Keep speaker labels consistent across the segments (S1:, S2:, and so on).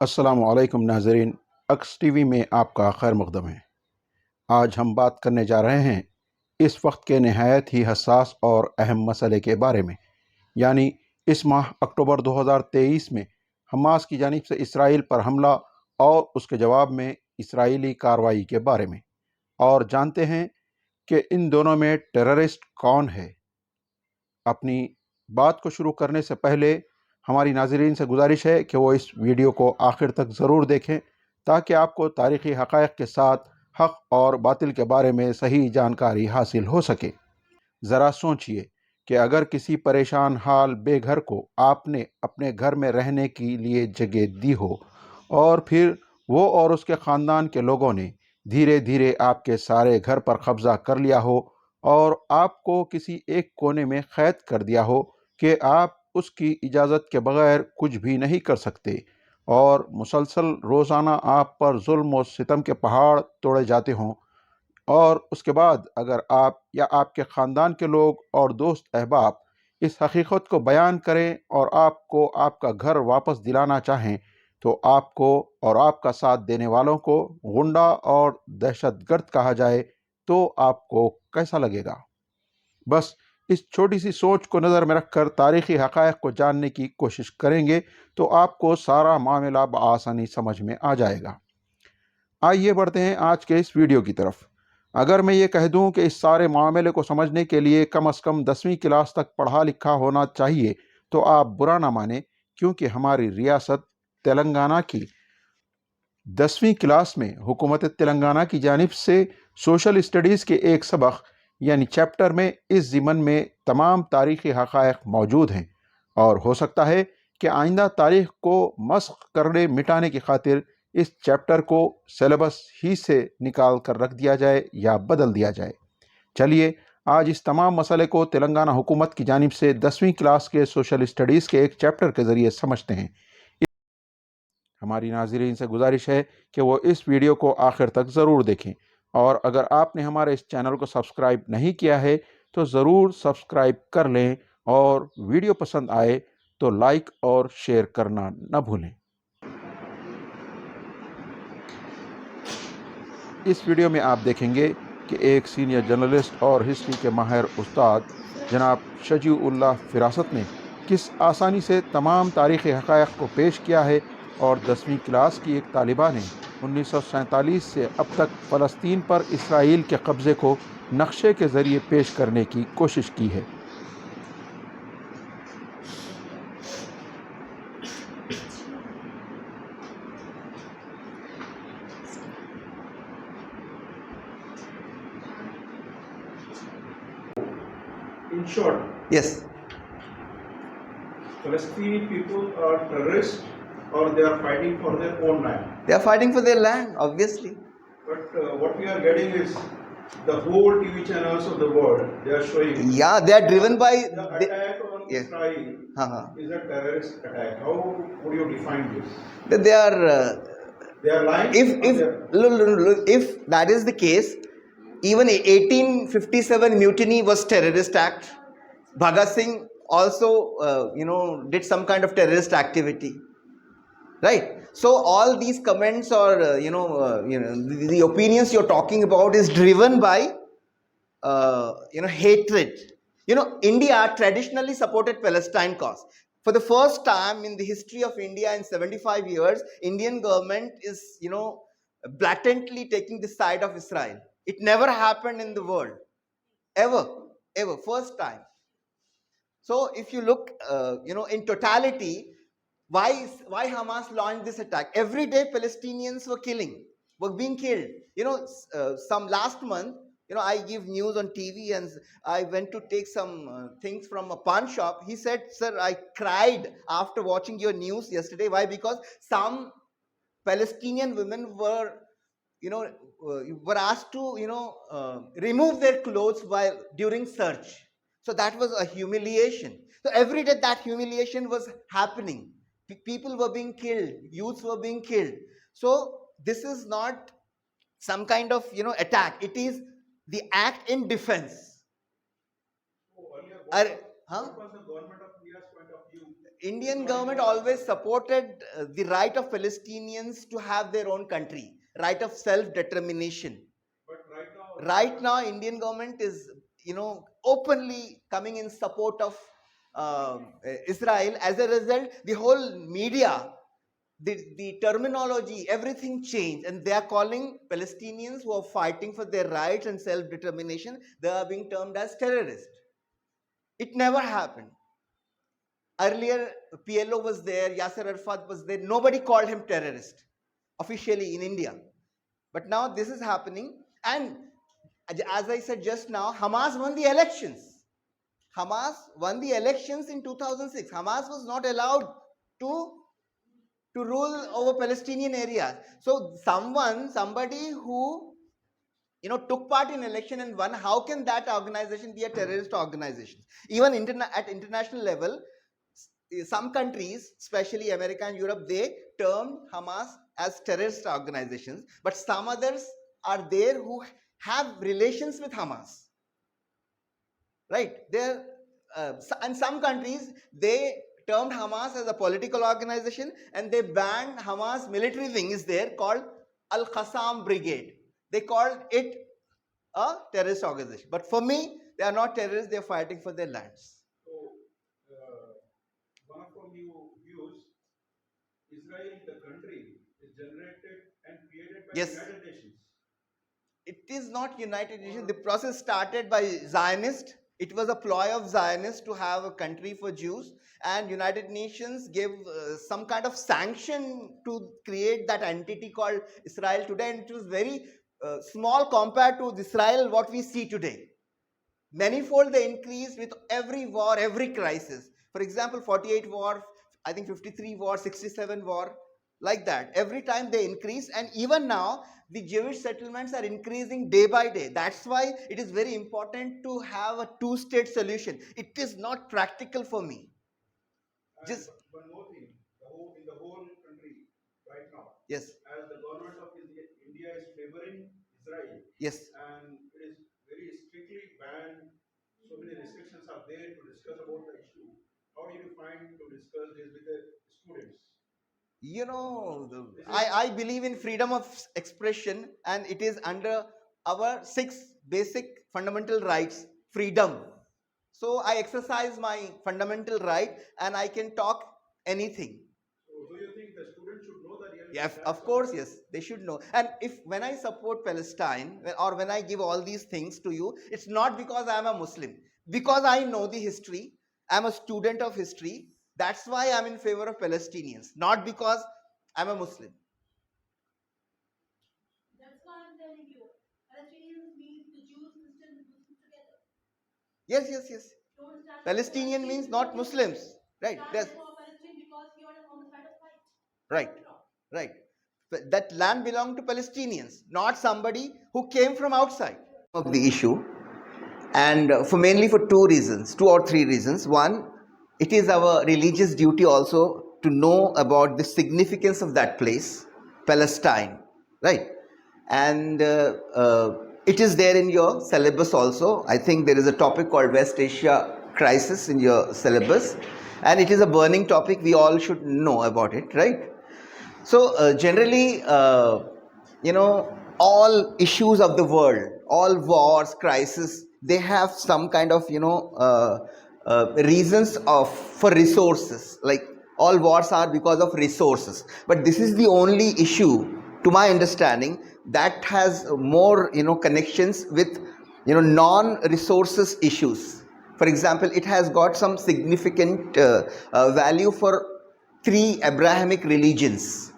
S1: السلام علیکم ناظرین، اکس ٹی وی میں آپ کا خیر مقدم ہے۔ آج ہم بات کرنے جا رہے ہیں اس وقت کے نہایت ہی حساس اور اہم مسئلے کے بارے میں، یعنی اس ماہ اکتوبر 2023 میں حماس کی جانب سے اسرائیل پر حملہ اور اس کے جواب میں اسرائیلی کارروائی کے بارے میں، اور جانتے ہیں کہ ان دونوں میں ٹیررسٹ کون ہے۔ اپنی بات کو شروع کرنے سے پہلے ہماری ناظرین سے گزارش ہے کہ وہ اس ویڈیو کو آخر تک ضرور دیکھیں تاکہ آپ کو تاریخی حقائق کے ساتھ حق اور باطل کے بارے میں صحیح جانکاری حاصل ہو سکے۔ ذرا سوچئے کہ اگر کسی پریشان حال بے گھر کو آپ نے اپنے گھر میں رہنے کے لیے جگہ دی ہو اور پھر وہ اور اس کے خاندان کے لوگوں نے دھیرے دھیرے آپ کے سارے گھر پر قبضہ کر لیا ہو اور آپ کو کسی ایک کونے میں قید کر دیا ہو کہ آپ اس کی اجازت کے بغیر کچھ بھی نہیں کر سکتے، اور مسلسل روزانہ آپ پر ظلم و ستم کے پہاڑ توڑے جاتے ہوں، اور اس کے بعد اگر آپ یا آپ کے خاندان کے لوگ اور دوست احباب اس حقیقت کو بیان کریں اور آپ کو آپ کا گھر واپس دلانا چاہیں تو آپ کو اور آپ کا ساتھ دینے والوں کو غنڈہ اور دہشت گرد کہا جائے تو آپ کو کیسا لگے گا؟ بس اس چھوٹی سی سوچ کو نظر میں رکھ کر تاریخی حقائق کو جاننے کی کوشش کریں گے تو آپ کو سارا معاملہ بآسانی سمجھ میں آ جائے گا۔ آئیے بڑھتے ہیں آج کے اس ویڈیو کی طرف۔ اگر میں یہ کہہ دوں کہ اس سارے معاملے کو سمجھنے کے لیے کم از کم 10ویں کلاس تک پڑھا لکھا ہونا چاہیے تو آپ برا نہ مانیں، کیونکہ ہماری ریاست تلنگانہ کی 10ویں کلاس میں حکومت تلنگانہ کی جانب سے سوشل اسٹڈیز کے ایک سبق یعنی چیپٹر میں اس ضمن میں تمام تاریخی حقائق موجود ہیں، اور ہو سکتا ہے کہ آئندہ تاریخ کو مسخ کرنے مٹانے کی خاطر اس چیپٹر کو سلیبس ہی سے نکال کر رکھ دیا جائے یا بدل دیا جائے۔ چلیے آج اس تمام مسئلے کو تلنگانہ حکومت کی جانب سے 10ویں کلاس کے سوشل اسٹڈیز کے ایک چیپٹر کے ذریعے سمجھتے ہیں۔ ہماری ناظرین سے گزارش ہے کہ وہ اس ویڈیو کو آخر تک ضرور دیکھیں، اور اگر آپ نے ہمارے اس چینل کو سبسکرائب نہیں کیا ہے تو ضرور سبسکرائب کر لیں، اور ویڈیو پسند آئے تو لائک اور شیئر کرنا نہ بھولیں۔ اس ویڈیو میں آپ دیکھیں گے کہ ایک سینئر جرنلسٹ اور ہسٹری کے ماہر استاد جناب شجیع اللہ فراست نے کس آسانی سے تمام تاریخی حقائق کو پیش کیا ہے، اور 10ویں کلاس کی ایک طالبہ نے 1947 سے اب تک فلسطین پر اسرائیل کے قبضے کو نقشے کے ذریعے پیش کرنے کی کوشش کی ہے۔
S2: In short,
S3: Yes,
S2: Palestinian people are terrorists or they are fighting for their own land.
S3: they are fighting for their land, obviously.
S2: But what we are getting is the whole TV channels of the world, they are showing
S3: Yeah, they are driven by
S2: the attack on
S3: yes.
S2: Israel is a terrorist attack. How would you define this?
S3: That they are
S2: They are lying?
S3: if that is the case, even 1857 mutiny was terrorist act. Bhagat Singh also did some kind of terrorist activity, right? So all these comments or the opinions you're talking about is driven by hatred. India traditionally supported Palestine cause. For the first time in the history of India in 75 years, Indian government is blatantly taking the side of Israel. It never happened in the world, ever, first time. So if you look in totality, why Hamas launched this attack? Every day Palestinians were being killed. Some last month, I give news on TV, and I went to take some things from a pawn shop. He said, sir, I cried after watching your news yesterday. Why? Because some Palestinian women were were asked to remove their clothes while during search. So that was a humiliation. So every day that humiliation was happening. People were being killed, youths were being killed. So this is not some kind of attack. It is the act in defense.
S2: So earlier,
S3: What
S2: what was the government of India's point of view?
S3: Indian government always supported the right of Palestinians to have their own country, right of self-determination.
S2: But
S3: Right now, Indian government is, openly coming in support of Israel. As a result, the whole media, the terminology, everything changed, and they are calling Palestinians who are fighting for their rights and self-determination, they are being termed as terrorists. It never happened. Earlier, PLO was there, Yasser Arafat was there. Nobody called him terrorist officially in India. But now this is happening. And as I said just now, Hamas won the elections. Hamas won the elections in 2006. Hamas was not allowed to rule over Palestinian areas. So somebody who took part in election and won, how can that organization be a terrorist organization? Even at international level, some countries, especially America and Europe, they termed Hamas as terrorist organizations, but some others are there who have relations with Hamas, right? And some countries, they termed Hamas as a political organization, and they banned Hamas military wing is there called Al-Qassam Brigade. They called it a terrorist organization. But for me, they are not terrorists, they are fighting for their lands.
S2: So, one from you views, Israel, the country, is generated and created by
S3: Yes.
S2: United Nations.
S3: It is not United Nations. The process started by Zionists. It was a ploy of Zionists to have a country for Jews, and United Nations gave some kind of sanction to create that entity called Israel today, and it was very small compared to Israel what we see today. Manifold they increased with every war, every crisis. For example, 48 war, I think 53 war, 67 war, like that. Every time they increase, and even now the Jewish settlements are increasing day by day. That's why it is very important to have a two-state solution. It is not practical for me.
S2: And
S3: Just
S2: one more thing, in the whole country right now,
S3: yes,
S2: as the government of India is favoring Israel,
S3: yes.
S2: and it is very strictly banned, so many restrictions are there to discuss about the issue. How do you find to discuss this with the students?
S3: I believe in freedom of expression, and it is under our 6 basic fundamental rights, freedom. So I exercise my fundamental right, and I can talk anything.
S2: So do you think the students should know the reality?
S3: Yeah, of course, yes, they should know. And when I support Palestine, or when I give all these things to you, it's not because I am a Muslim, because I know the history. I'm a student of history. That's why I'm in favor of Palestinians, not because I'm a Muslim.
S4: That's why I'm telling you, Palestinians means the Jews, Christians, and Muslims together.
S3: Yes.
S4: Don't start
S3: Palestinian means not Muslims, right?
S4: Start for Palestine because you are on the side of fight.
S3: Right. That land belonged to Palestinians, not somebody who came from outside. Of the issue, and mainly for 2 or 3 reasons. One, it is our religious duty also to know about the significance of that place, Palestine, right? And it is there in your syllabus also. I think there is a topic called West Asia crisis in your syllabus, and it is a burning topic. We all should know about it, right? So generally, all issues of the world, all wars, crises, they have some kind of reasons for resources. Like all wars are because of resources, but this is the only issue, to my understanding, that has more connections with non-resources issues. For example, it has got some significant value for 3 Abrahamic religions.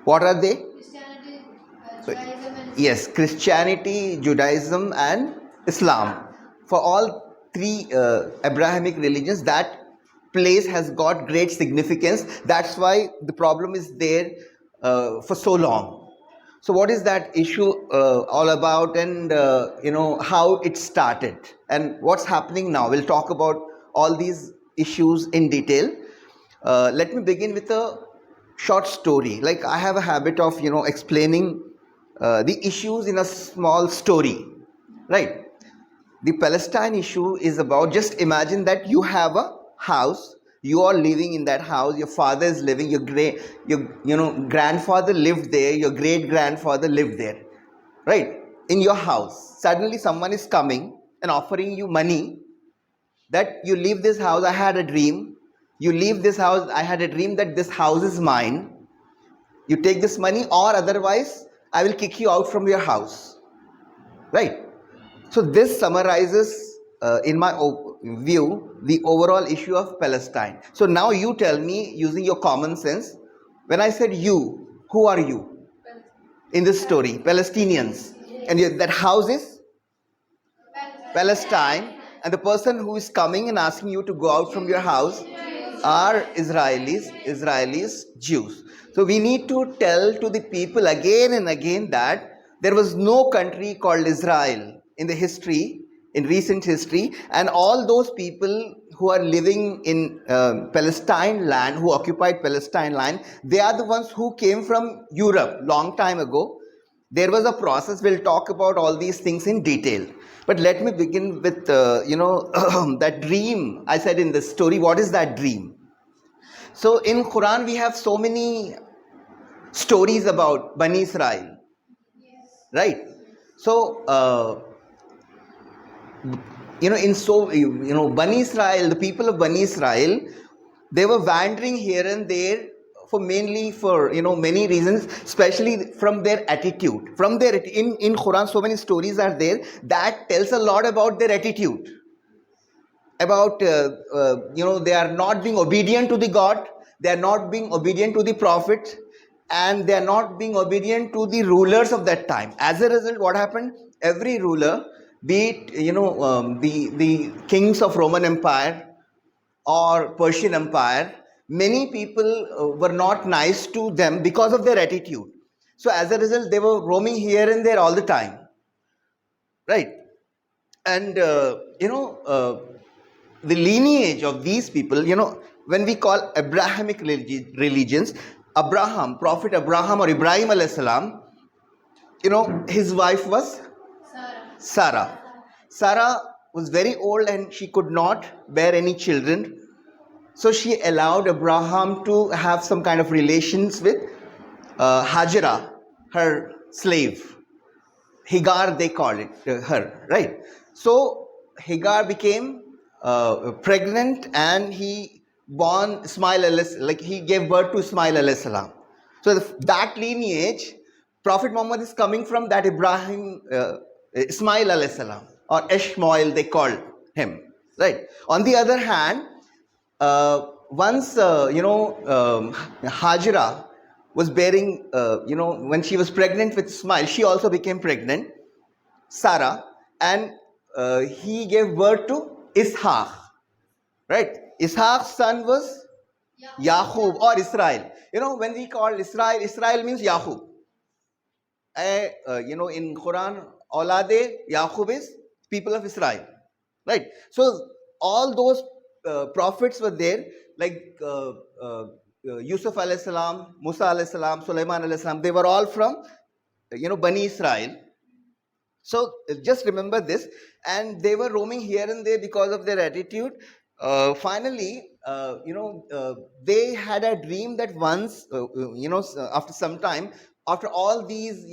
S3: What are they?
S4: Christianity, Judaism, and
S3: Yes, Christianity, Judaism, and Islam. For all 3 Abrahamic religions, that place has got great significance. That's why the problem is there for so long. So what is that issue all about, and how it started and what's happening now? We'll talk about all these issues in detail. Let me begin with a short story. Like, I have a habit of explaining the issues in a small story, right? The Palestine issue is about, just imagine that you have a house You are living in that house. Your father is living. Your grandfather lived there. Your great grandfather lived there, right? In your house. Suddenly, someone is coming and offering you money that you leave this house. I had a dream. You leave this house. I had a dream that this house is mine. You take this money, or otherwise, I will kick you out from your house, right? So this summarizes, in my view, the overall issue of Palestine. So now you tell me, using your common sense, when I said you, who are you in this story? Palestinians. And that house is Palestine. And the person who is coming and asking you to go out from your house are Israelis, Jews. So we need to tell to the people again and again that there was no country called Israel in the history, in recent history, and all those people who are living in Palestine land, who occupied Palestine land, they are the ones who came from Europe long time ago. There was a process. We'll talk about all these things in detail. But let me begin with, that dream I said in the story. What is that dream? So in Quran, we have so many stories about Bani Israel, right? So, Bani Israel, the people of Bani Israel, they were wandering here and there for many reasons, especially from their attitude. In Quran, so many stories are there that tells a lot about their attitude. About, they are not being obedient to the God, they are not being obedient to the Prophet, and they are not being obedient to the rulers of that time. As a result, what happened? Every ruler, be it, the kings of Roman Empire or Persian Empire, many people were not nice to them because of their attitude. So as a result, they were roaming here and there all the time, right? And the lineage of these people, when we call Abrahamic religions, Prophet Abraham or Ibrahim alayhi salam, his wife was Sarah. Sarah was very old and she could not bear any children. So she allowed Abraham to have some kind of relations with Hajara, her slave. Hagar, they called it, her, right? So Hagar became pregnant and he born Ismail, like he gave birth to Ismail alayhi salam. So that lineage, Prophet Muhammad is coming from that Ibrahim, Ismail alayhi salam, or Ishmael they called him, right? On the other hand, once Hajra was bearing, when she was pregnant with Ismail, she also became pregnant, Sarah, and he gave birth to Ishaq, right? Ishaq's son was Yaqub or Israel. When we call Israel means Yaqub. In Quran, Aulade Yaqub is people of Israel, right? So all those prophets were there, like Yusuf alayhi salam, Musa alayhi salam, Sulaiman alayhi salam. They were all from, Bani Israel. So just remember this, and they were roaming here and there because of their attitude. Finally, they had a dream that once, after some time, after all these,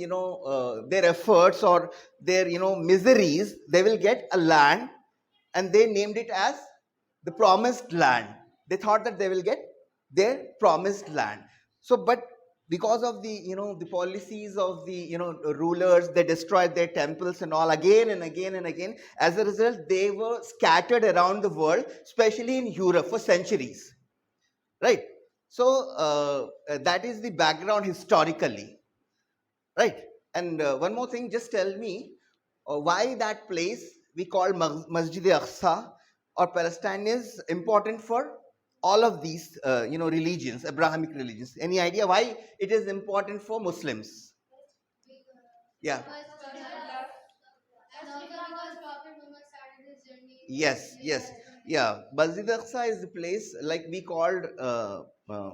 S3: their efforts or their, miseries, they will get a land, and they named it as the promised land. They thought that they will get their promised land. So, but because of the, the policies of the, rulers, they destroyed their temples and all again and again and again. As a result, they were scattered around the world, especially in Europe, for centuries, right? So that is the background historically, right? And one more thing, just tell me why that place we call Masjid Aqsa or Palestine is important for all of these, religions, Abrahamic religions. Any idea why it is important for Muslims? Yeah. Yes, yes. Yeah. Masjid Aqsa is the place like we called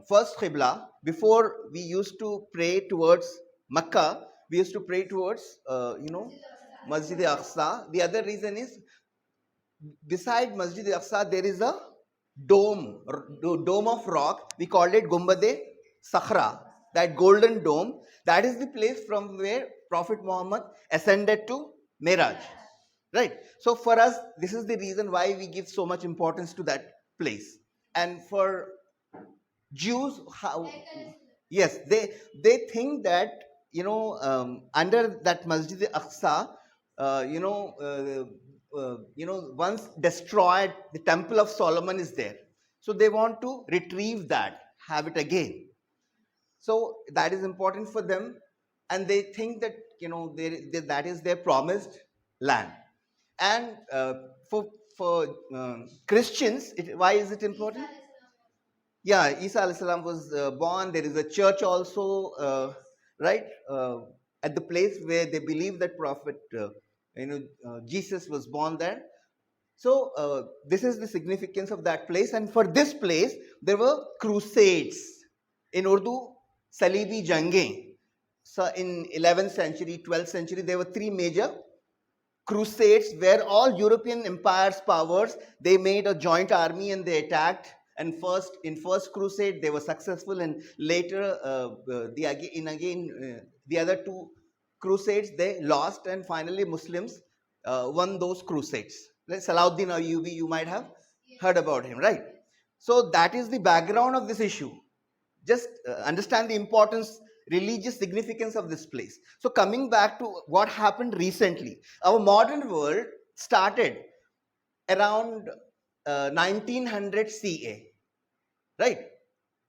S3: first Qibla. Before we used to pray towards Makkah, we used to pray towards, Masjid Aqsa. The other reason is beside Masjid Aqsa, there is a dome of rock. We called it Gumbade Sakhra, that golden dome. That is the place from where Prophet Muhammad ascended to Miraj. Right. So for us, this is the reason why we give so much importance to that place. And for Jews, how? Yes, they think that under that Masjid Aqsa, once destroyed, the Temple of Solomon is there. So they want to retrieve that, have it again. So that is important for them, and they think that that is their promised land. And for Christians, why is it important? Yeah, Isa alayhi salam was born. There is a church also, right, at the place where they believe that Prophet, Jesus was born there. So this is the significance of that place. And for this place, there were crusades. In Urdu, Salibi Jange. So in 11th century, 12th century, there were three major crusades where all European empires, powers, they made a joint army and they attacked. And in first crusade they were successful, and later the other two crusades they lost, and finally Muslims won those crusades. Like Salahuddin Ayyubi, you might have heard about him, right? So that is the background of this issue. Just understand the importance, religious significance of this place. So coming back to what happened recently, our modern world started around 1900 CA, right?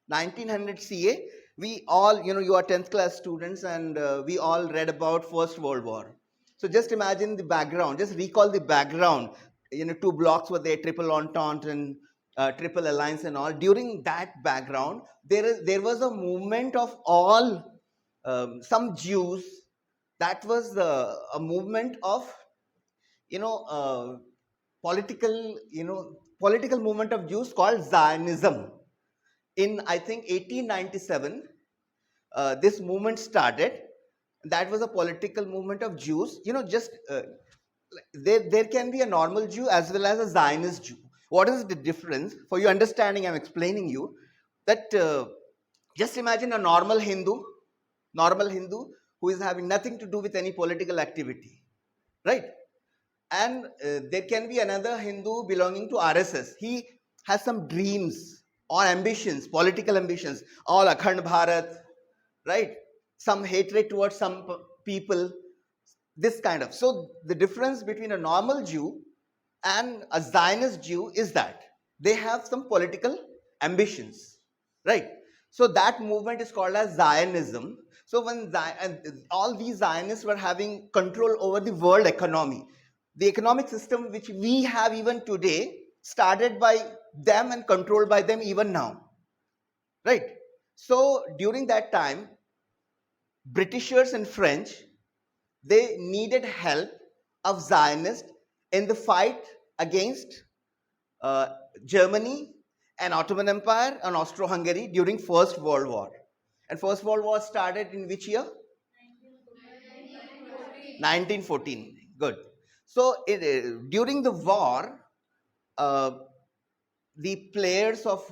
S3: 1900 CA. We all, you are 10th class students, and we all read about First World War. So just imagine the background, just recall the background. Two blocks were there, Triple Entente and Triple Alliance and all. During that background, there was a movement of all, some Jews. That was a movement of, political movement of Jews called Zionism. In, I think, 1897, this movement started. That was a political movement of Jews. There can be a normal Jew as well as a Zionist Jew. What is the difference? For your understanding, I'm explaining you that just imagine a normal Hindu who is having nothing to do with any political activity, right? And there can be another Hindu belonging to RSS. He has some dreams or ambitions, political ambitions, all Akhand Bharat, right? Some hatred towards some people, this kind of. So the difference between a normal Jew and a Zionist Jew is that they have some political ambitions, right? So that movement is called as Zionism. So when all these Zionists were having control over the world economy, the economic system which we have even today started by them and controlled by them even now, right? So during that time, Britishers and French, they needed help of Zionists in the fight against Germany and Ottoman Empire and Austro-Hungary during First World War. And First World War started in which year? 1914. Good. So during the war, the players of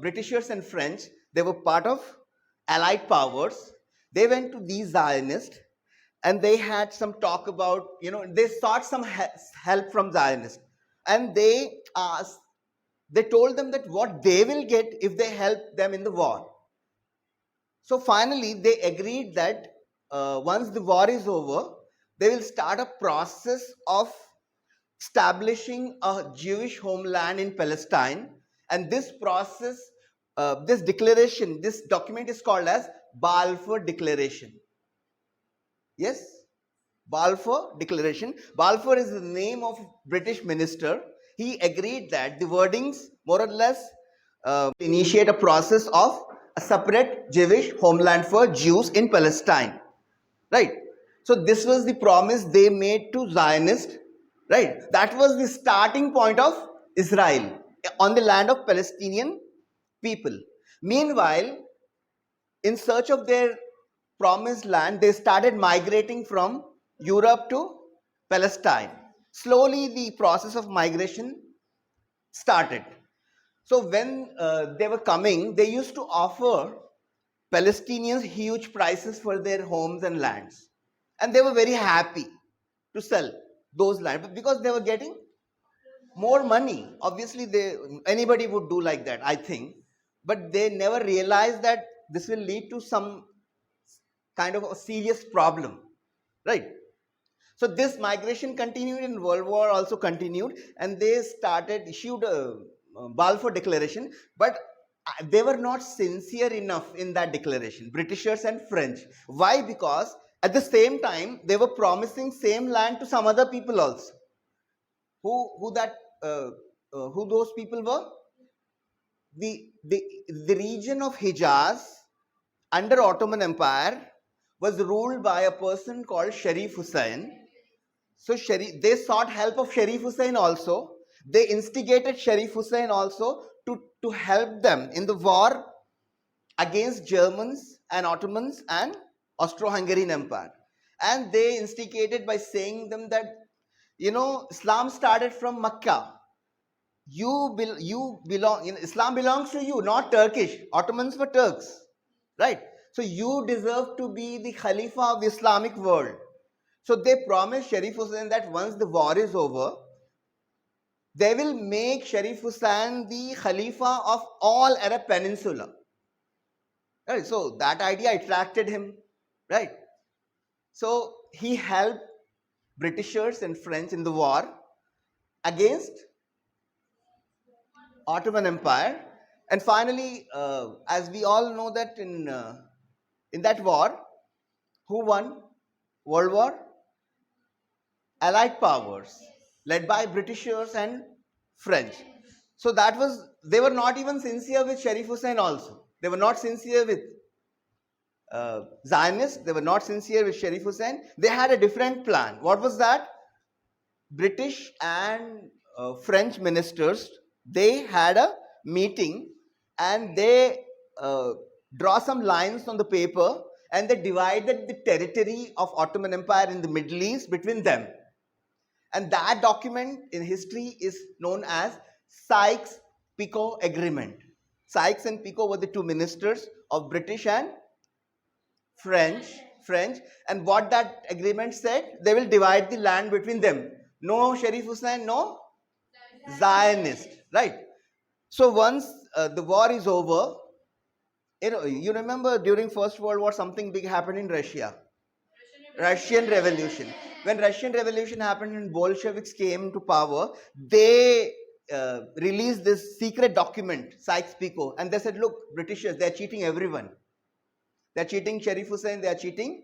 S3: Britishers and French, they were part of Allied powers. They went to these Zionists and they had some talk about, they sought some help from Zionists, and they told them that what they will get if they help them in the war. So finally they agreed that once the war is over, they will start a process of establishing a Jewish homeland in Palestine. And this process, this declaration, this document is called as Balfour Declaration. Yes, Balfour Declaration. Balfour is the name of British minister. He agreed that the wordings more or less initiate a process of a separate Jewish homeland for Jews in Palestine, right? So this was the promise they made to Zionists, right? That was the starting point of Israel on the land of Palestinian people. Meanwhile, in search of their promised land, they started migrating from Europe to Palestine. Slowly, the process of migration started. So when they were coming, they used to offer Palestinians huge prices for their homes and lands. And they were very happy to sell those lands because they were getting more money. Obviously, anybody would do like that, I think. But they never realized that this will lead to some kind of a serious problem, right? So this migration continued in World War, also continued, and they issued a Balfour Declaration, but they were not sincere enough in that declaration, Britishers and French. Why? Because at the same time they were promising same land to some other people also. Who those people were? The region of Hijaz under Ottoman Empire was ruled by a person called Sharif Hussain. So they sought help of Sharif Hussain also. They instigated Sharif Hussain also to help them in the war against Germans and Ottomans and Austro-Hungarian Empire. And they instigated by saying them that, Islam started from Mecca. You belong, Islam belongs to you, not Turkish. Ottomans were Turks, right? So you deserve to be the Khalifa of the Islamic world. So they promised Sharif Hussain that once the war is over, they will make Sharif Hussain the Khalifa of all Arab Peninsula. Right? So that idea attracted him, right? So he helped Britishers and French in the war against Ottoman Empire. And finally, as we all know that in that war, who won World War? Allied powers, led by Britishers and French. So they were not even sincere with Sharif Hussain also. They were not sincere with Zionists. They were not sincere with Sharif Hussain. They had a different plan. What was that? British and French ministers, they had a meeting and they draw some lines on the paper and they divided the territory of Ottoman Empire in the Middle East between them. And that document in history is known as Sykes-Picot Agreement. Sykes and Picot were the two ministers of British and French. And what that agreement said, they will divide the land between them. No Sharif Hussain, no Zionist, right? So once the war is over, you remember during First World War something big happened in Russia. Russian Revolution. When Russian Revolution happened and Bolsheviks came to power, they released this secret document, Sykes-Picot, and they said, look, Britishers, they're cheating everyone. They're cheating Sharif Hussain, they're cheating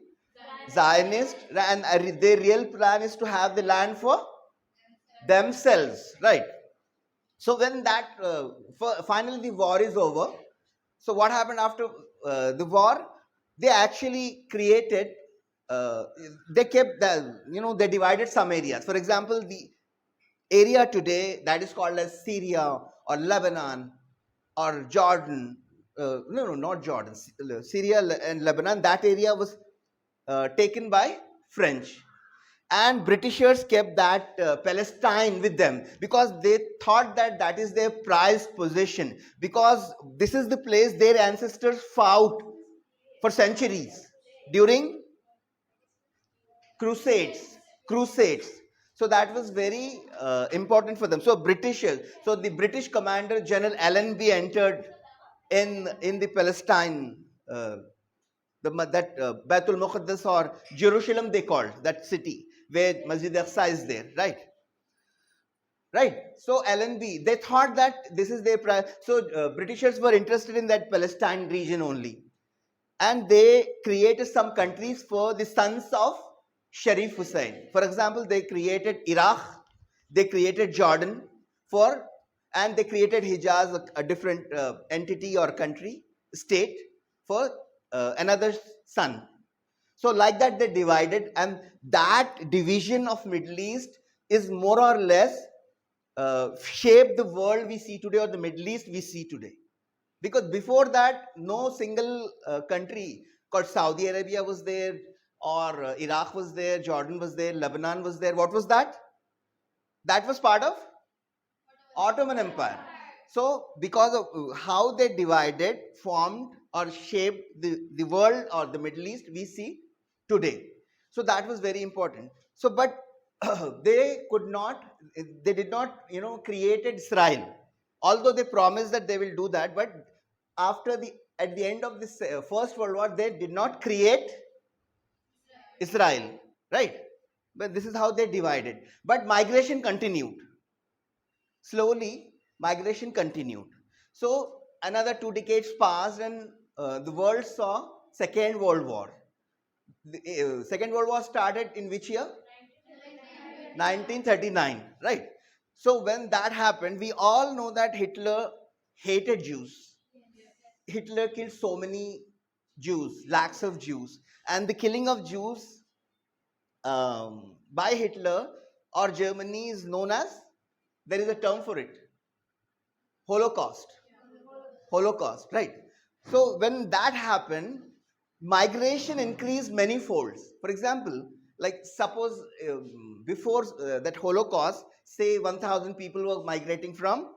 S3: Zionists, and their real plan is to have the land for themselves, right? So when that, finally the war is over, so what happened after the war? They actually created they kept they divided some areas. For example, the area today that is called as Syria or Lebanon or Jordan, not Jordan, Syria and Lebanon, that area was taken by French. And Britishers kept that Palestine with them because they thought that that is their prized possession, because this is the place their ancestors fought for centuries during crusades. So that was very important for them. So the British commander General Allenby entered in the Palestine, Baitul Muqaddas or Jerusalem they called that city where Masjid Aqsa is there, right? So Allenby, they thought that this is their so Britishers were interested in that Palestine region only, and they created some countries for the sons of Sharif Hussain. For example, they created Iraq, they created Jordan and they created Hijaz, a different entity or country, state for another son. So like that they divided, and that division of Middle East is more or less shaped the world we see today, or the Middle East we see today. Because before that, no single country called Saudi Arabia was there, or Iraq was there, Jordan was there, Lebanon was there. What was that? That was part of Ottoman Empire. So because of how they divided, formed or shaped the world or the Middle East we see today. So that was very important. So but they did not, created Israel. Although they promised that they will do that, but at the end of this First World War, they did not create Israel, right? But this is how they divided. But migration continued. Slowly, migration continued. So another 2 decades passed, and the world saw Second World War. The Second World War started in which year? 1939, right? So when that happened, we all know that Hitler hated Jews. Hitler killed so many Jews, lakhs of Jews, and the killing of Jews by Hitler or Germany is known as, there is a term for it, Holocaust. Holocaust, right? So when that happened, migration increased many folds. For example, like suppose before that Holocaust, say 1,000 people were migrating from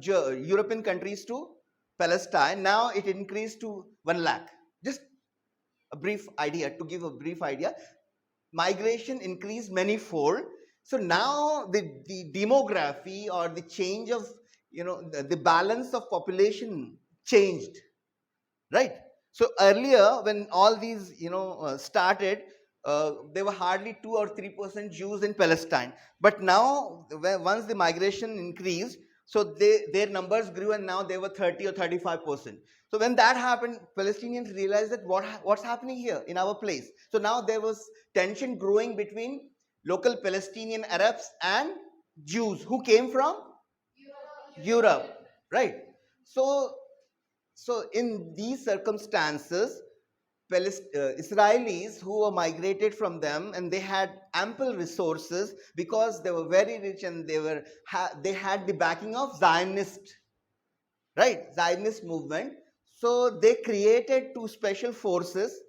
S3: European countries to Palestine. Now it increased to 1 lakh. Just a brief idea, to give a brief idea. Migration increased many-fold. So now the demography or the change of, the balance of population changed, right? So earlier, when all these, started, there were hardly 2 or 3% Jews in Palestine. But now, once the migration increased, so their numbers grew, and now they were 30 or 35%. So when that happened, Palestinians realized that what's happening here in our place. So now there was tension growing between local Palestinian Arabs and Jews who came from Europe, right? So in these circumstances, Israelis who were migrated from them, and they had ample resources because they were very rich, and they had the backing of Zionist, right? Zionist movement. So they created 2 special forces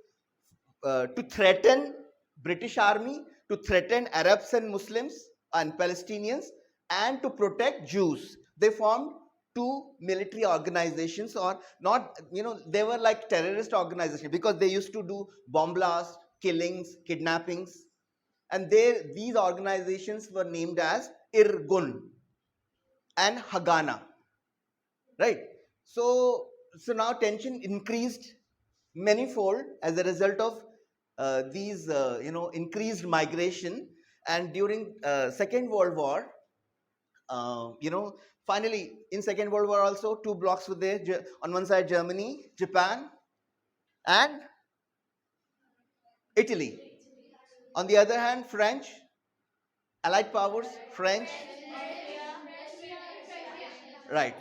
S3: to threaten British army, to threaten Arabs and Muslims and Palestinians, and to protect Jews. They formed 2 military organizations, or not, they were like terrorist organizations, because they used to do bomb blasts, killings, kidnappings, and these organizations were named as Irgun and Haganah, right? So now tension increased manifold as a result of these increased migration. And during Second World War, finally in Second World War also 2 blocks were there. On one side Germany, Japan, and Italy. On the other hand, French, Allied powers, French. Right.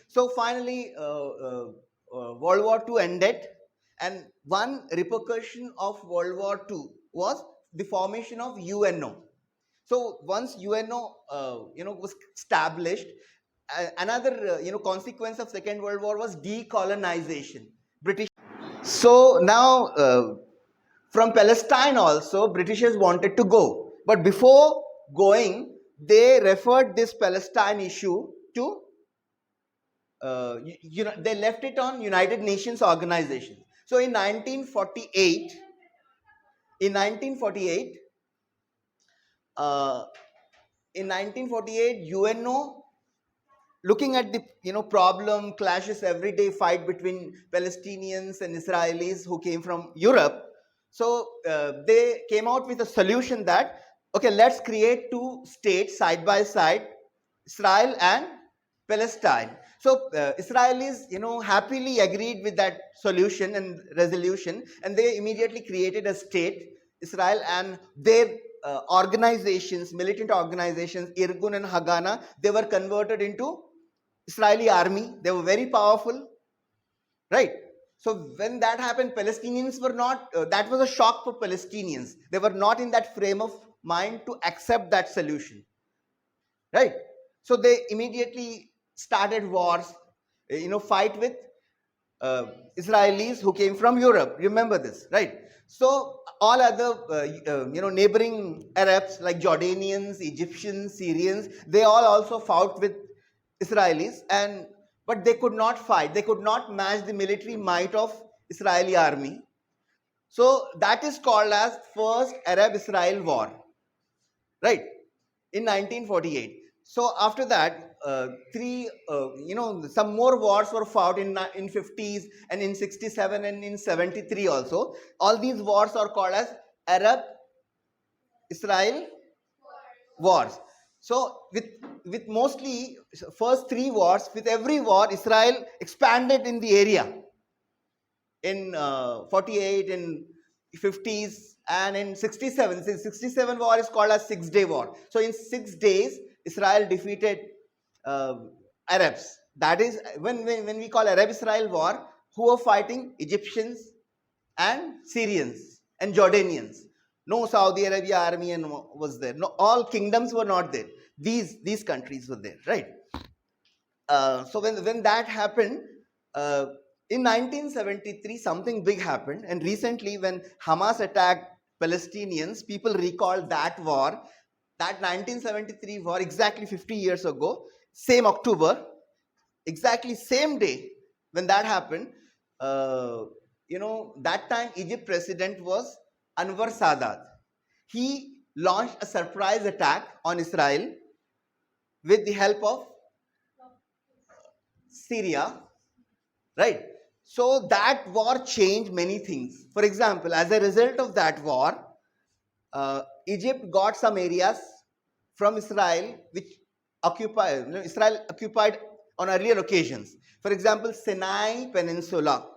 S3: So finally, World War II ended, and one repercussion of World War II was the formation of UNO. So once UNO, was established, another, consequence of Second World War was decolonization. British. So now, from Palestine also, Britishers wanted to go, but before going, they referred this Palestine issue to, they left it on United Nations organization. So in 1948, UNO, looking at the problem, clashes, everyday fight between Palestinians and Israelis who came from Europe. So they came out with a solution that, okay, let's create 2 states side by side, Israel and Palestine. So Israelis, happily agreed with that solution and resolution, and they immediately created a state, Israel, and their organizations, militant organizations, Irgun and Haganah, they were converted into Israeli army. They were very powerful, right? So when that happened, Palestinians were not, that was a shock for Palestinians. They were not in that frame of mind to accept that solution, right? So they immediately started wars, fight with Israelis who came from Europe. Remember this, right? So all other, neighboring Arabs like Jordanians, Egyptians, Syrians, they all also fought with Israelis, but they could not fight. They could not match the military might of Israeli army. So that is called as First Arab-Israel War, right? In 1948. So after that, some more wars were fought in 50s and in 67 and in 73 also. All these wars are called as Arab-Israel wars. So with mostly first three wars, with every war, Israel expanded in the area. In 48, in 50s, and in 67. Since 67 war is called as 6-day war. So in 6 days, Israel defeated Arabs. That is when we call Arab-Israel war, who were fighting Egyptians and Syrians and Jordanians. No Saudi Arabia army was there. No, all kingdoms were not there. These countries were there, right? So when that happened, in 1973, something big happened. And recently, when Hamas attacked Palestinians, people recall that war, that 1973 war, exactly 50 years ago, same October, exactly same day when that happened. That time Egypt president was Anwar Sadat. He launched a surprise attack on Israel with the help of Syria, right? So that war changed many things. For example, as a result of that war, Egypt got some areas from Israel which Israel occupied on earlier occasions. For example, Sinai Peninsula,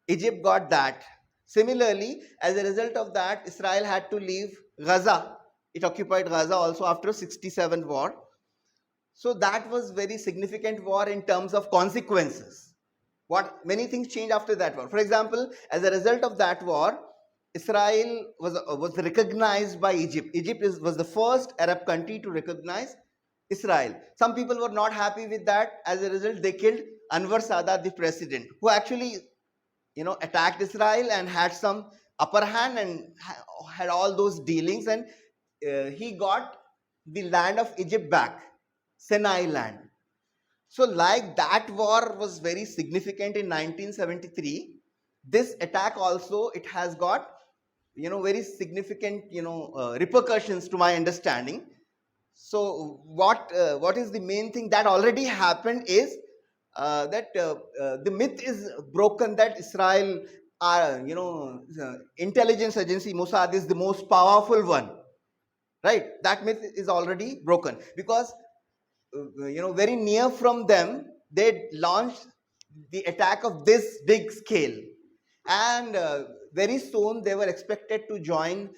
S3: Egypt got that. Similarly, as a result of that, Israel had to leave Gaza. It occupied Gaza also after 67 war. So that was very significant war in terms of consequences. Many things changed after that war. For example, as a result of that war, Israel was recognized by Egypt. Egypt was the first Arab country to recognize Israel. Some people were not happy with that. As a result, they killed Anwar Sadat, the president, who actually attacked Israel and had some upper hand and had all those dealings, and he got the land of Egypt back, Sinai land. So like that war was very significant in 1973. This attack also, it has got very significant repercussions to my understanding. So what is the main thing that already happened is that the myth is broken that Israel, intelligence agency Mossad is the most powerful one, right? That myth is already broken because very near from them, they launched the attack of this big scale, and very soon they were expected to join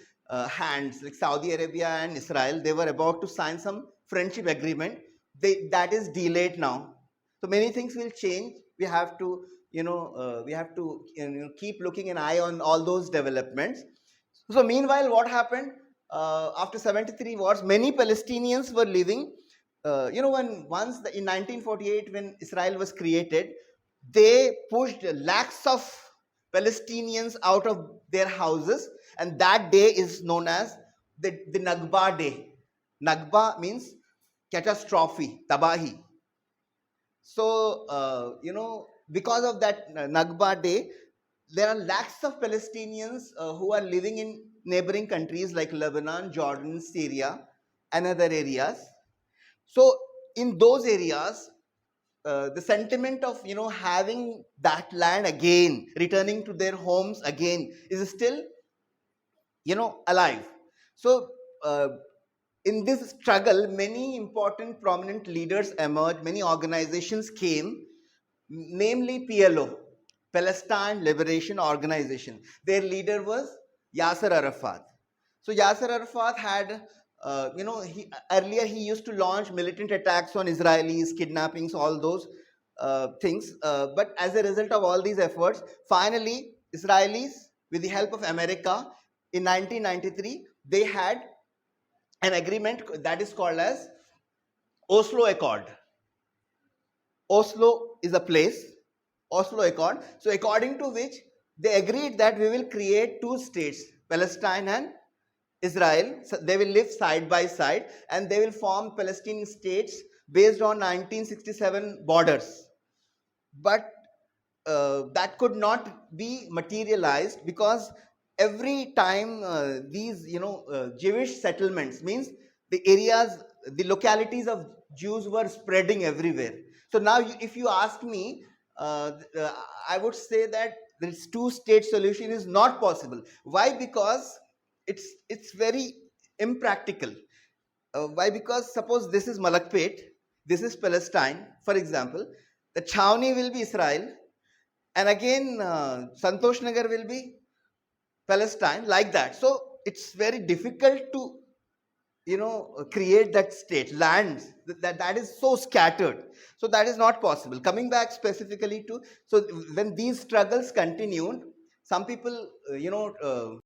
S3: hands, like Saudi Arabia and Israel. They were about to sign some friendship agreement. That is delayed now. So many things will change. We have to keep looking an eye on all those developments. So meanwhile, what happened after 73 wars? Many Palestinians were living. In 1948, when Israel was created, they pushed lakhs of Palestinians out of their houses, and that day is known as the Nakba Day. Nakba means catastrophe, tabahi. So, because of that Nakba Day, there are lakhs of Palestinians who are living in neighboring countries like Lebanon, Jordan, Syria, and other areas. So in those areas, the sentiment of having that land again, returning to their homes again, is still alive. So in this struggle, many important prominent leaders emerged. Many organizations came, namely PLO, Palestine Liberation Organization. Their leader was Yasser Arafat. So Yasser Arafat had earlier he used to launch militant attacks on Israelis, kidnappings, all those things. But as a result of all these efforts, finally, Israelis, with the help of America, in 1993, they had an agreement that is called as Oslo Accord. Oslo is a place, Oslo Accord. So according to which they agreed that we will create two states, Palestine and Israel. So they will live side by side, and they will form Palestinian states based on 1967 borders. But that could not be materialized because every time these Jewish settlements, means the areas, the localities of Jews were spreading everywhere. So now if you ask me, I would say that this two-state solution is not possible. Why? Because it's very impractical. Why? Because suppose this is Malakpet, this is Palestine, for example, the Chhaoni will be Israel, and again Santosh Nagar will be Palestine, like that. So it's very difficult to create that state. Lands that is so scattered, so that is not possible. Coming back specifically to, so when these struggles continued, some people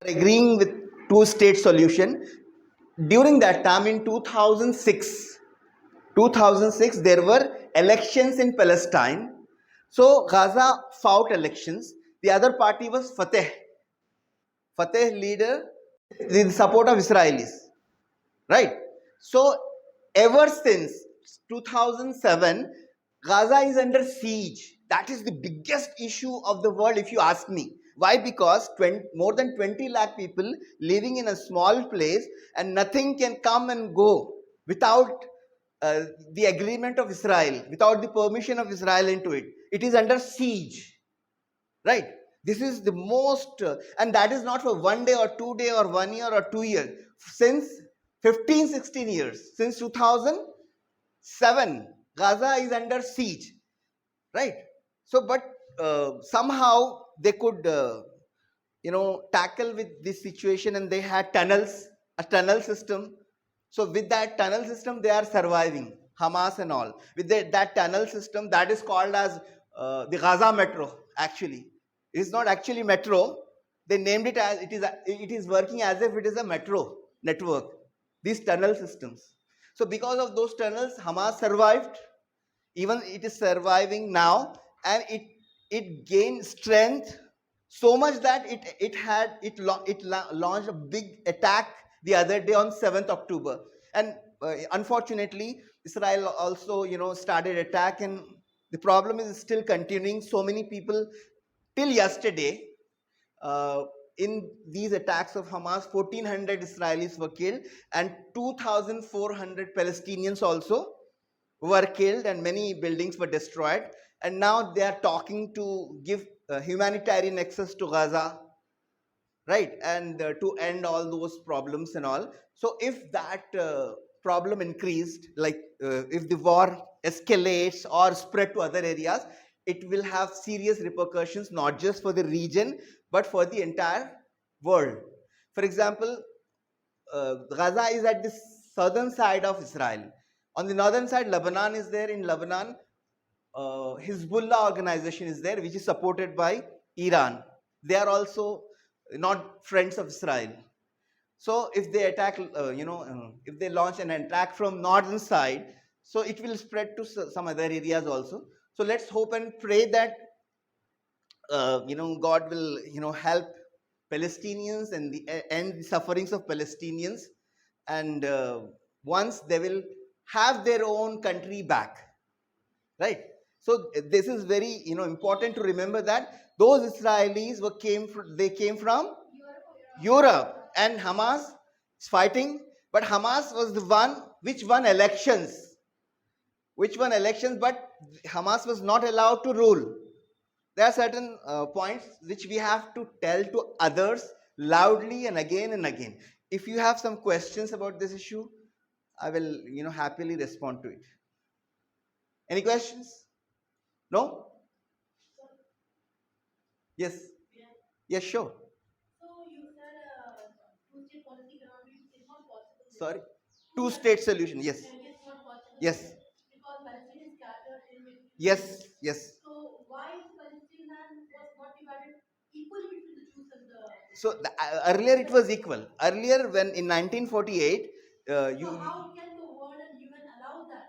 S3: agreeing with two-state solution. During that time in 2006 there were elections in Palestine. So Gaza fought elections. The other party was Fateh leader with the support of Israelis, right? So ever since 2007, Gaza is under siege. That is the biggest issue of the world, if you ask me. Why? Because more than 20 lakh people living in a small place, and nothing can come and go without the agreement of Israel, without the permission of Israel into it. It is under siege, right? This is the most, and that is not for 1 day or 2 day or 1 year or 2 years. Since 15-16 years, since 2007, Gaza is under siege, right? So, but somehow they could, tackle with this situation, and they had a tunnel system. So with that tunnel system, they are surviving, Hamas and all. With that tunnel system, that is called as the Gaza Metro. Actually, it is not actually metro. They named it as it is working as if it is a metro network. These tunnel systems. So because of those tunnels, Hamas survived. Even it is surviving now, and it gained strength so much that it launched a big attack the other day on 7th October. And unfortunately, Israel also started attack, and the problem is still continuing. So many people till yesterday, uh, in these attacks of Hamas, 1,400 Israelis were killed, and 2,400 Palestinians also were killed, and many buildings were destroyed. And now they are talking to give humanitarian access to Gaza, right? And to end all those problems and all. So if that problem increased, like if the war escalates or spread to other areas, it will have serious repercussions, not just for the region, but for the entire world. For example, Gaza is at the southern side of Israel. On the northern side, Lebanon is there. In Lebanon, Hezbollah organization is there, which is supported by Iran. They are also not friends of Israel. So if they attack, if they launch an attack from northern side, so it will spread to some other areas also. So let's hope and pray that God will help Palestinians and end the sufferings of Palestinians, and once they will have their own country back, right? So this is very important to remember that those Israelis came from Europe, and Hamas is fighting, but Hamas was the one which won elections, but Hamas was not allowed to rule. There are certain points which we have to tell to others loudly and again and again. If you have some questions about this issue, I will happily respond to it. Any questions? No? Yes. Yes, sure.
S4: So you said two-state policy cannot be, it's not possible.
S3: Sorry. Two-state solution. Yes.
S4: It's not possible.
S3: Yes.
S4: Because Palestine is scattered in between.
S3: Yes. Yes.
S4: So why is Palestine land was not divided equally between the Jews and the?
S3: So earlier it was equal. Earlier, when in 1948,
S4: So how can the world and UN allow that?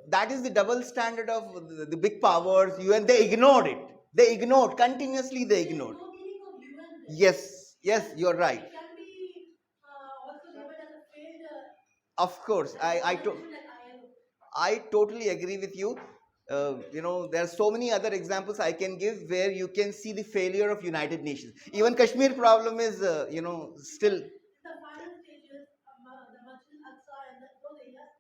S3: that is the double standard of the big powers. UN, they ignored it. They ignored continuously. They ignored.
S4: No meaning of UN. Then.
S3: Yes. Yes, you're right.
S4: It can be also labeled as a failed.
S3: Of course, I told.
S4: Like ILO.
S3: I totally agree with you. There are so many other examples I can give where you can see the failure of United Nations. Even Kashmir problem is, still.
S4: The final stages, the Masjid al-Aqsa and those areas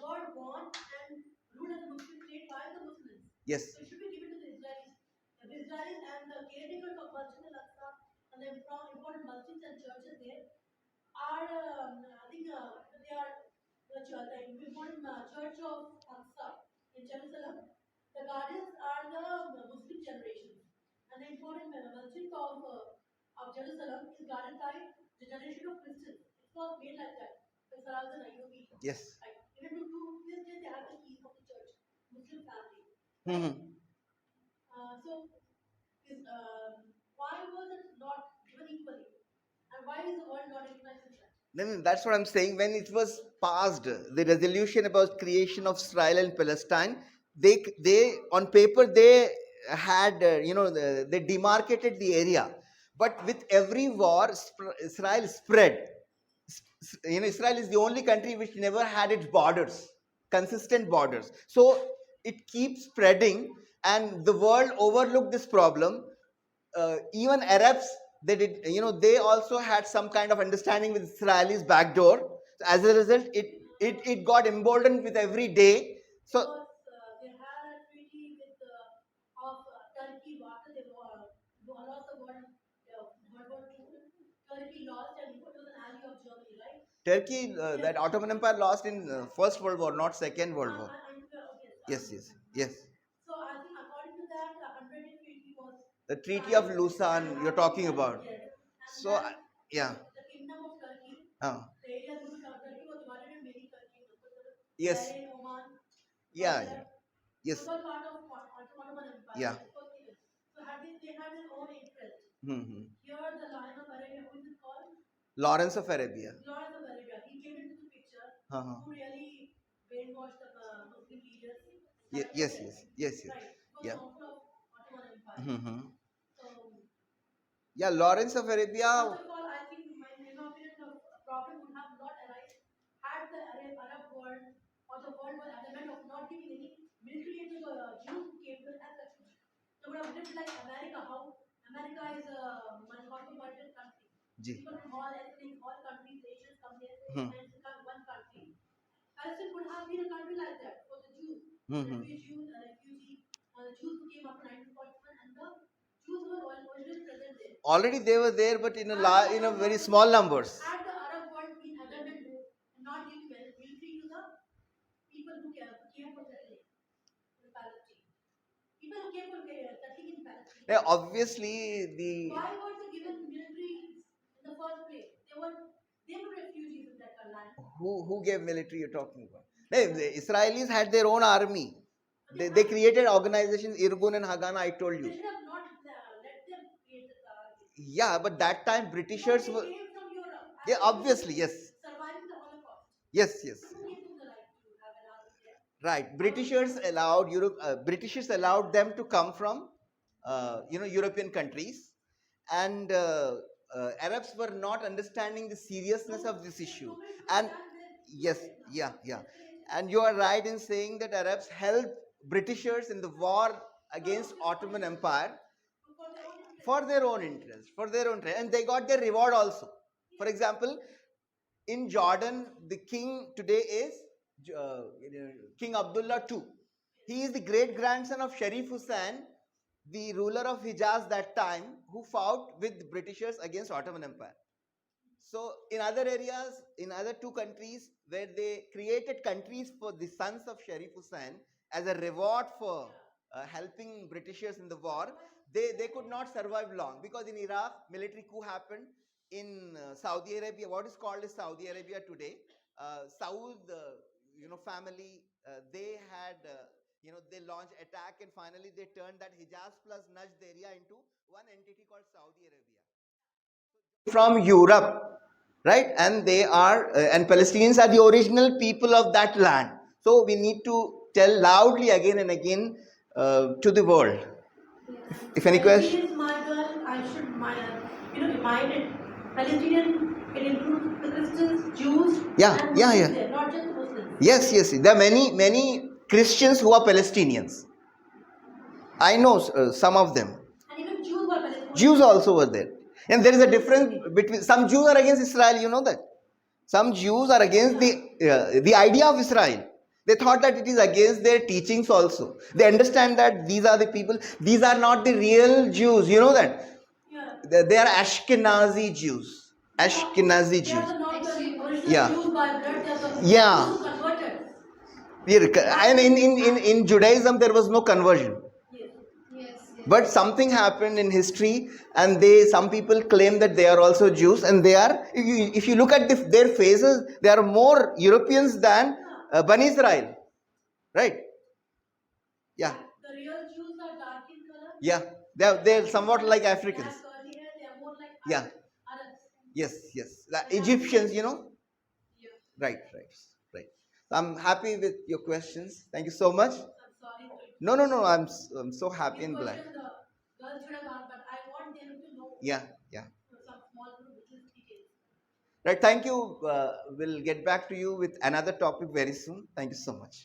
S4: were won and ruled as a Muslim state by the Muslims.
S3: Yes.
S4: So it should be given to the Israelis. The Israelis and the caretakers of Masjid al-Aqsa and the important masjids and churches there are, I think, they are the important church of Aqsa in Jerusalem. The guardians are the Muslim generations, and the important masjid of Jerusalem is guarded by the generation of Christians. It was made like that. The Saras and Ayyubi.
S3: Yes.
S4: Like, even to this day, they have the keys of the church, Muslim family.
S3: Mm-hmm.
S4: So, why was it not given equally? And why is the world not recognizing that?
S3: Then that's what I'm saying. When it was passed, the resolution about creation of Israel and Palestine, they on paper they had they demarcated the area, but with every war, Israel spread. Israel is the only country which never had its borders, consistent borders. So it keeps spreading, and the world overlooked this problem. Even Arabs, they did, they also had some kind of understanding with Israelis backdoor. So as a result, it got emboldened with every day. So
S4: Because they had a treaty with of Turkey after they lost the World War II. Turkey lost and it was an ally of Germany, right?
S3: Turkey, that Ottoman Empire lost in First World War, not Second World War.
S4: Okay.
S3: Yes, yes, yes.
S4: So I think according to that, the 100 treaty was
S3: The Treaty of Lausanne you're talking about.
S4: yes. And
S3: So,
S4: then
S3: yeah.
S4: the kingdom of Turkey,
S3: Oh,
S4: the area to Turkey was divided in many countries.
S3: yes.
S4: Bahrain, Oman.
S3: Yeah, yeah. Yes.
S4: Those are part of Ottoman Empire.
S3: Yeah.
S4: So they had their own interest.
S3: Mm-hmm.
S4: Here, the Lion of Arabia, who is it called?
S3: Lawrence of Arabia.
S4: Lawrence of Arabia. He came into the picture.
S3: Uh-huh.
S4: Who really brainwashed the Muslim leaders.
S3: Yes, yes, yes, yes, yes.
S4: Right. For
S3: Yeah.
S4: the downfall of Ottoman Empire.
S3: Mm-hmm.
S4: So,
S3: Yeah, Lawrence of Arabia.
S4: first of all, I think, in my opinion, the problem would have not arisen had the Arab world or the world was adamant of not giving any military aid to the Jews who came to as refugees. They would have lived like America, how America is a cosmopolitan country. People from all ethnic, all countries, Asians come there and become one country. Palestine would have been a country like that for the Jews, refugee, the Jews who came after 1941, and the Jews who were already present there.
S3: Already they were there, but in a very small numbers.
S4: Had the Arab world been adamant and not giving military to the people who came for settling in Palestine, people who came for settling in Palestine.
S3: Now, obviously,
S4: Why was they given military in the first place? They were refugees in that land.
S3: Who gave military you're talking about? The Israelis had their own army. They created organizations, Irgun and Haganah, I told
S4: They
S3: you.
S4: should have not let them create the army.
S3: Yeah, but that time Britishers
S4: They
S3: were.
S4: came from Europe.
S3: Yeah, obviously, yes.
S4: Surviving the Holocaust.
S3: Yes, yes.
S4: Who gave them the right to have an army there?
S3: Right. Britishers allowed them to come from, European countries, and Arabs were not understanding the seriousness of this issue. And yes, yeah, yeah. And you are right in saying that Arabs helped Britishers in the war against Ottoman Empire for their own interest, and they got their reward also. For example, in Jordan, the king today is King Abdullah II. He is the great grandson of Sharif Hussain, the ruler of Hijaz that time, who fought with Britishers against Ottoman Empire. So in other areas, in other two countries where they created countries for the sons of Sharif Hussain as a reward for helping Britishers in the war, they could not survive long, because in Iraq, military coup happened. In Saudi Arabia, what is called as Saudi Arabia today, Saud, family, they had, they launched attack, and finally they turned that Hijaz plus Najd area into one entity called Saudi Arabia. From Europe, right? And they are, and Palestinians are the original people of that land. So we need to tell loudly again and again to the world. If any question?
S4: Palestinians, my girl, I should remind it. Palestinian, it includes the Christians, Jews, and Muslims there, not just Muslims.
S3: Yes. There are many Christians who are Palestinians. I know some of them.
S4: And even Jews were Palestinians.
S3: Jews also were there. And there is a difference between, some Jews are against Israel, you know that. Some Jews are against the idea of Israel. They thought that it is against their teachings also. They understand that these are the people, these are not the real Jews, you know that.
S4: Yeah.
S3: They are Ashkenazi Jews. Ashkenazi
S4: They
S3: Jews.
S4: are not the original
S3: Yeah.
S4: Jews by blood, they are the
S3: Yeah.
S4: Jews who converted.
S3: And in Judaism, there was no conversion.
S4: Yes.
S5: Yes.
S3: But something happened in history, and some people claim that they are also Jews, and they are. If you look at their faces, they are more Europeans than Bani Israel, right? Yeah,
S4: The real Jews are dark in color.
S3: yeah. They're somewhat like Africans.
S4: They have curly hair, they are more like
S3: Yeah.
S4: Arabs.
S3: Yes. Like Egyptians, you know.
S4: Yeah.
S3: Right. I'm happy with your questions. Thank you so much.
S4: I'm sorry to
S3: No. I'm so happy and glad.
S4: question the girls should have asked, but I want them to know
S3: Yeah.
S4: some small business details.
S3: Right. Thank you. We'll get back to you with another topic very soon. Thank you so much.